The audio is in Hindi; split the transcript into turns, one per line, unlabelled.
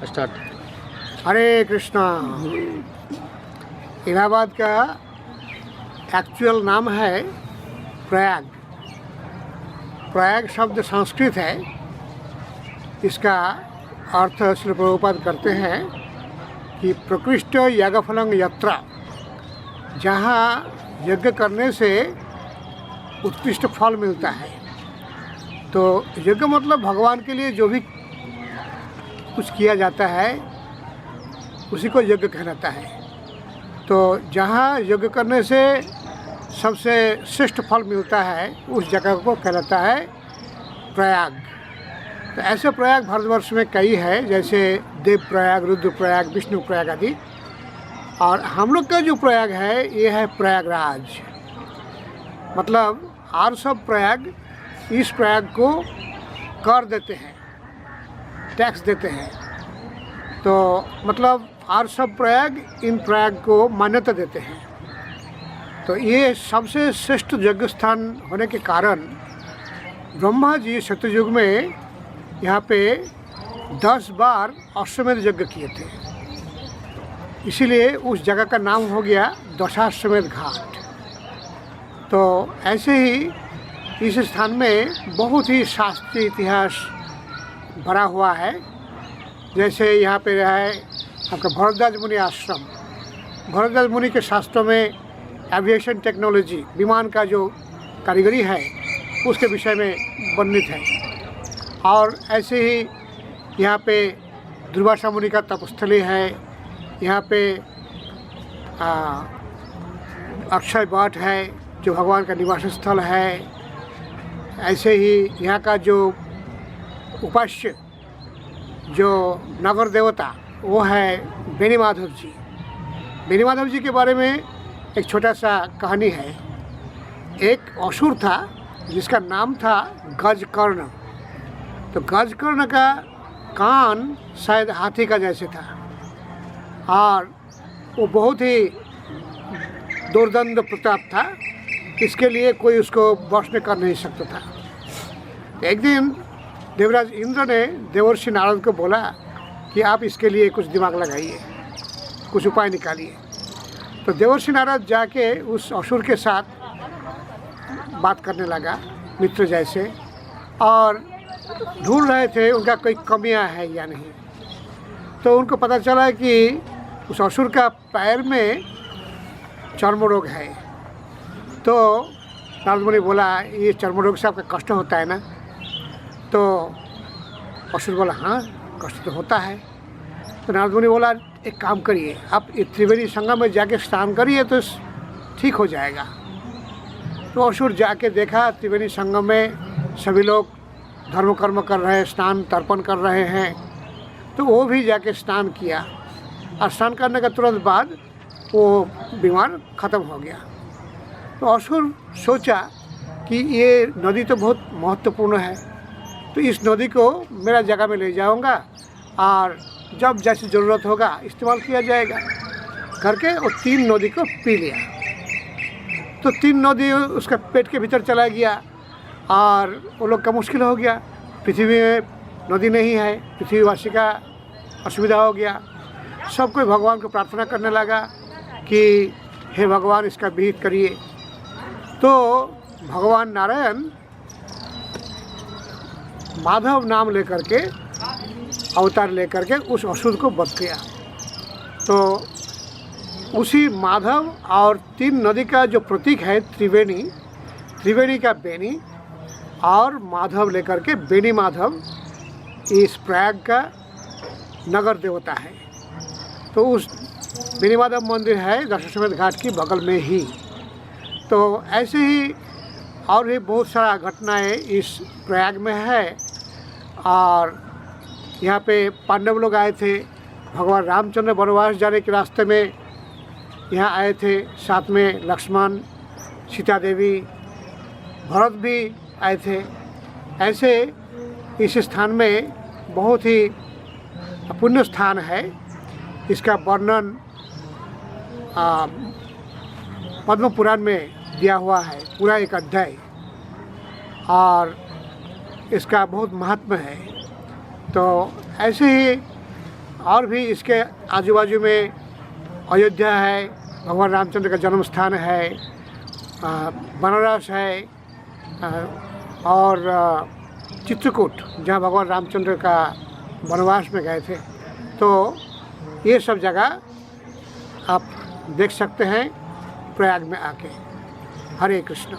स्टार्ट।
हरे कृष्णा। इलाहाबाद का एक्चुअल नाम है प्रयाग। प्रयाग शब्द संस्कृत है। इसका अर्थ श्री प्रभुपाद करते हैं कि प्रकृष्ट यागफलं यत्र, जहाँ यज्ञ करने से उत्कृष्ट फल मिलता है। तो यज्ञ मतलब भगवान के लिए जो भी कुछ किया जाता है उसी को यज्ञ कहलाता है। तो जहाँ यज्ञ करने से सबसे श्रेष्ठ फल मिलता है उस जगह को कहलाता है प्रयाग। तो ऐसे प्रयाग भारतवर्ष में कई है, जैसे देव प्रयाग, रुद्र प्रयाग, विष्णु प्रयाग आदि। और हम लोग का जो प्रयाग है ये है प्रयागराज। मतलब और सब प्रयाग इस प्रयाग को कर देते हैं, टैक्स देते हैं। तो मतलब और सब प्रयाग इन प्रयाग को मान्यता देते हैं। तो ये सबसे श्रेष्ठ यज्ञ स्थान होने के कारण ब्रह्मा जी सत्ययुग में यहाँ पे 10 बार अश्वमेध यज्ञ किए थे। इसीलिए उस जगह का नाम हो गया दशाश्वमेध घाट। तो ऐसे ही इस स्थान में बहुत ही शास्त्रीय इतिहास भरा हुआ है। जैसे यहाँ पे है आपका भरद्वाज मुनि आश्रम। भरद्वाज मुनि के शास्त्रों में एविएशन टेक्नोलॉजी, विमान का जो कारीगरी है उसके विषय में वर्णित है। और ऐसे ही यहाँ पे दुर्वासा मुनि का तपस्थली है। यहाँ पे अक्षय वट है जो भगवान का निवास स्थल है। ऐसे ही यहाँ का जो उपास्य जो नगर देवता वो है बेनी माधव जी। बेनी माधव जी के बारे में एक छोटा सा कहानी है। एक असुर था जिसका नाम था गजकर्ण। तो गजकर्ण का कान शायद हाथी का जैसे था और वो बहुत ही दुर्दंड प्रताप था। इसके लिए कोई उसको वश में कर नहीं सकता था। एक दिन देवराज इंद्र ने देवर्षि नारद को बोला कि आप इसके लिए कुछ दिमाग लगाइए, कुछ उपाय निकालिए। तो देवर्षि नारद जाके उस असुर के साथ बात करने लगा मित्र जैसे, और ढूंढ रहे थे उनका कोई कमियां है या नहीं। तो उनको पता चला कि उस असुर का पैर में चर्म रोग है। तो नारद मुनि बोला, ये चर्म रोग से आपका कष्ट होता है ना? तो असुर बोला, हाँ कष्ट तो होता है। तो नारद मुनि बोला, एक काम करिए, आप त्रिवेणी संगम में जाके स्नान करिए तो ठीक हो जाएगा। तो असुर जाके देखा त्रिवेणी संगम में सभी लोग धर्म कर्म कर रहे हैं, स्नान तर्पण कर रहे हैं। तो वो भी जाके स्नान किया और स्नान करने के तुरंत बाद वो बीमार ख़त्म हो गया। तो असुर सोचा कि ये नदी तो बहुत महत्वपूर्ण है, तो इस नदी को मेरा जगह में ले जाऊंगा और जब जैसी ज़रूरत होगा इस्तेमाल किया जाएगा करके वो 3 नदी को पी लिया। तो 3 नदी उसका पेट के भीतर चला गया और वो लोग का मुश्किल हो गया। पृथ्वी में नदी नहीं है, पृथ्वीवासी का असुविधा हो गया। सब कोई भगवान को प्रार्थना करने लगा कि हे भगवान इसका विहित करिए। तो भगवान नारायण माधव नाम लेकर के, अवतार लेकर के उस असुर को वध किया। तो उसी माधव और 3 नदी का जो प्रतीक है त्रिवेणी, त्रिवेणी का बेनी और माधव लेकर के बेनी माधव इस प्रयाग का नगर देवता है। तो उस बेनी माधव मंदिर है दशाश्वमेध घाट की बगल में ही। तो ऐसे ही और भी बहुत सारा घटनाएं इस प्रयाग में है। और यहाँ पे पांडव लोग आए थे, भगवान रामचंद्र वनवास जाने के रास्ते में यहाँ आए थे। साथ में लक्ष्मण, सीता देवी, भरत भी आए थे। ऐसे इस स्थान में बहुत ही पुण्य स्थान है। इसका वर्णन पद्म पुराण में दिया हुआ है, पूरा एक अध्याय, और इसका बहुत महत्व है। तो ऐसे ही और भी इसके आजू बाजू में अयोध्या है, भगवान रामचंद्र का जन्म स्थान है, बनारस है, और चित्रकूट जहाँ भगवान रामचंद्र का वनवास में गए थे। तो ये सब जगह आप देख सकते हैं प्रयाग में आके। हरे कृष्ण।